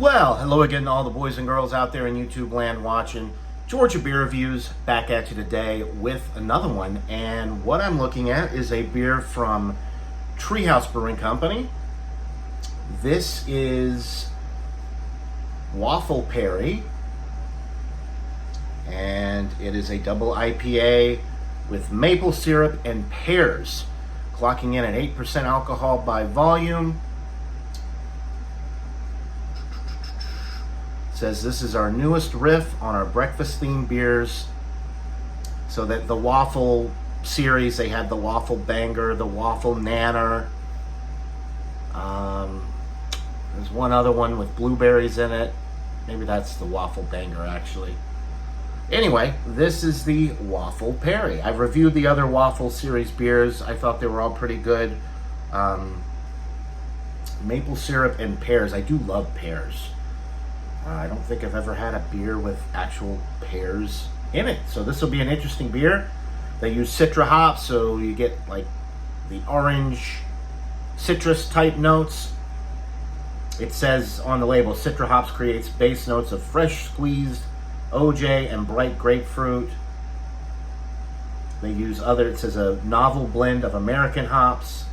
Well, hello again to all the boys and girls out there in YouTube land watching. Georgia Beer Reviews back at you today with another one. And what I'm looking at is a beer from Treehouse Brewing Company. This is Wafflepeary. And it is a double IPA with maple syrup and pears. Clocking in at 8% alcohol by volume. Says this is our newest riff on our breakfast themed beers. So that the waffle series, they had the waffle banger, the waffle nanner. There's one other one with blueberries in it. Maybe that's the waffle banger actually. Anyway, this is the Wafflepeary. I've reviewed the other waffle series beers. I thought they were all pretty good. Maple syrup and pears. I do love pears. I don't think I've ever had a beer with actual pears in it. So this will be an interesting beer. They use Citra hops, so you get like the orange citrus type notes. It says on the label, Citra hops creates base notes of fresh squeezed OJ and bright grapefruit. They use it says a novel blend of American hops,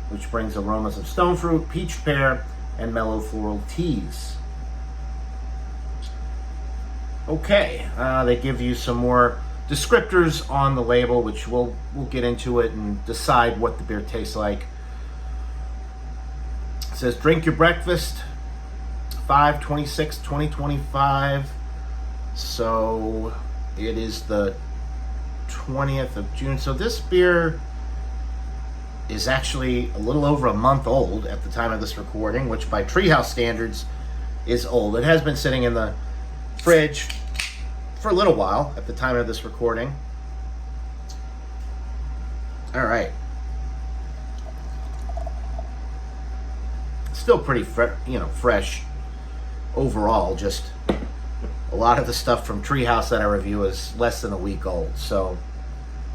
which brings aromas of stone fruit, peach pear, and mellow floral teas. Okay, they give you some more descriptors on the label, which we'll get into it and decide what the beer tastes like. It says, drink your breakfast, 5/26/2025. So it is the 20th of June. So this beer is actually a little over a month old at the time of this recording, which by Treehouse standards is old. It has been sitting in the fridge for a little while at the time of this recording. All right. Still pretty fresh overall. Just a lot of the stuff from Treehouse that I review is less than a week old. So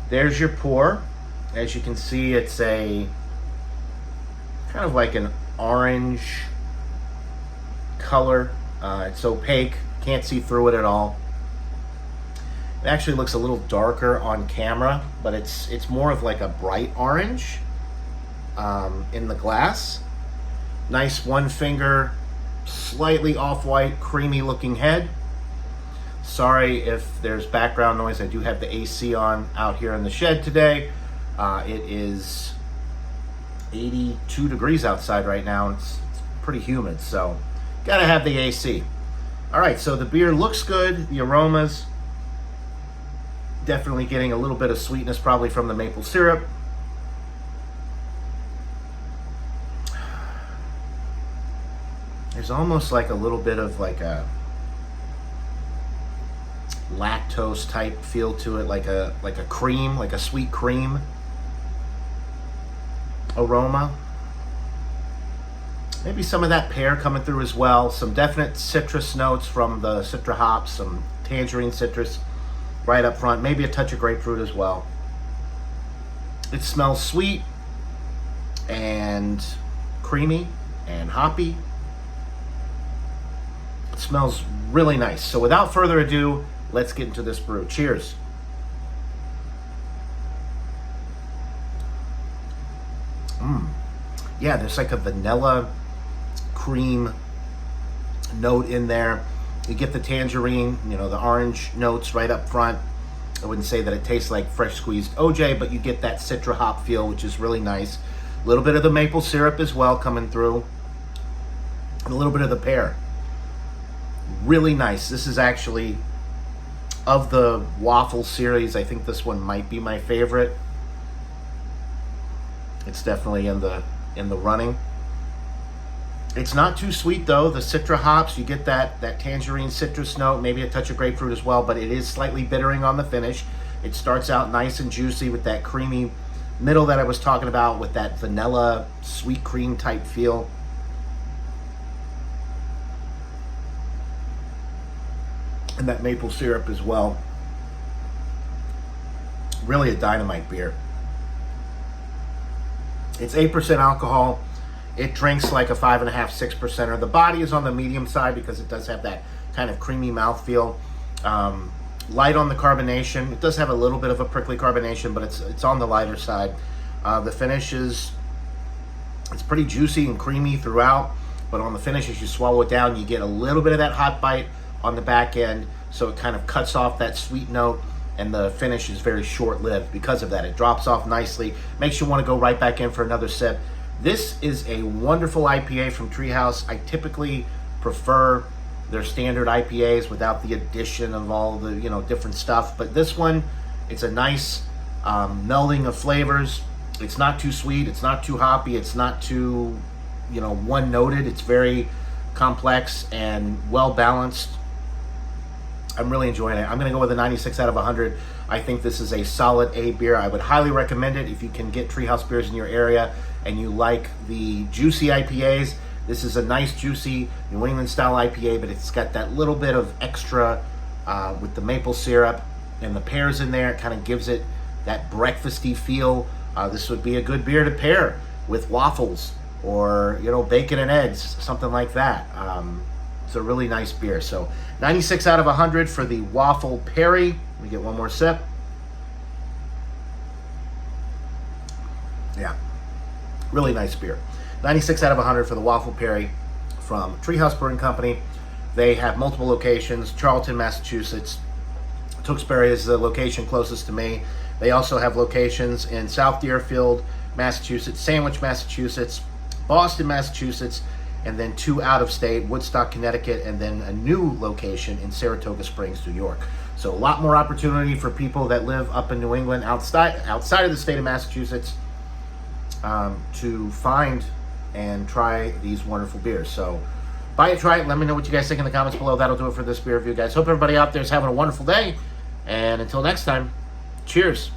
there's your pour. As you can see, it's a kind of like an orange color. It's opaque. Can't see through it at all. It actually looks a little darker on camera, but it's more of like a bright orange in the glass. Nice one finger, slightly off-white, creamy looking head. Sorry if there's background noise. I do have the AC on out here in the shed today. It is 82 degrees outside right now. It's pretty humid, so gotta have the AC. All right, so the beer looks good. The aromas, definitely getting a little bit of sweetness probably from the maple syrup. There's almost like a little bit of like a lactose type feel to it, like a cream, like a sweet cream aroma. Maybe some of that pear coming through as well. Some definite citrus notes from the Citra hops, some tangerine citrus right up front. Maybe a touch of grapefruit as well. It smells sweet and creamy and hoppy. It smells really nice. So without further ado, let's get into this brew. Cheers. Yeah, there's like a vanilla cream note in there. You get the tangerine, the orange notes right up front. I wouldn't say that it tastes like fresh squeezed OJ, but you get that Citra hop feel, which is really nice. A little bit of the maple syrup as well coming through. And a little bit of the pear. Really nice. This is actually, of the waffle series, I think this one might be my favorite. It's definitely in the running. It's not too sweet though. The Citra hops, you get that tangerine citrus note, maybe a touch of grapefruit as well, but it is slightly bittering on the finish. It starts out nice and juicy with that creamy middle that I was talking about, with that vanilla sweet cream type feel. And that maple syrup as well. Really a dynamite beer. It's 8% alcohol. It drinks like a 5.5%, 6%. The body is on the medium side because it does have that kind of creamy mouthfeel. Light on the carbonation. It does have a little bit of a prickly carbonation, but it's on the lighter side. The finish is, it's pretty juicy and creamy throughout, but on the finish, as you swallow it down, you get a little bit of that hot bite on the back end, so it kind of cuts off that sweet note, and the finish is very short-lived because of that. It drops off nicely, makes you want to go right back in for another sip. This is a wonderful IPA from Treehouse. I typically prefer their standard IPAs without the addition of all the different stuff, but this one, it's a nice melding of flavors. It's not too sweet, it's not too hoppy, it's not too one-noted. It's very complex and well-balanced. I'm really enjoying it. I'm going to go with a 96 out of 100. I think this is a solid A beer. I would highly recommend it if you can get Treehouse beers in your area and you like the juicy IPAs. This is a nice, juicy New England style IPA, but it's got that little bit of extra with the maple syrup and the pears in there. It kind of gives it that breakfasty feel. This would be a good beer to pair with waffles or bacon and eggs, something like that. It's a really nice beer. So 96 out of 100 for the Wafflepeary. Let me get one more sip. Yeah, really nice beer. 96 out of 100 for the Wafflepeary from Treehouse Brewing Company. They have multiple locations. Charlton, Massachusetts. Tewksbury is the location closest to me. They also have locations in South Deerfield, Massachusetts, Sandwich, Massachusetts, Boston, Massachusetts, and then 2 out of state, Woodstock, Connecticut, and then a new location in Saratoga Springs, New York. So a lot more opportunity for people that live up in New England, outside of the state of Massachusetts, to find and try these wonderful beers. So buy it, try it. Let me know what you guys think in the comments below. That'll do it for this beer review, guys. Hope everybody out there is having a wonderful day. And until next time, cheers.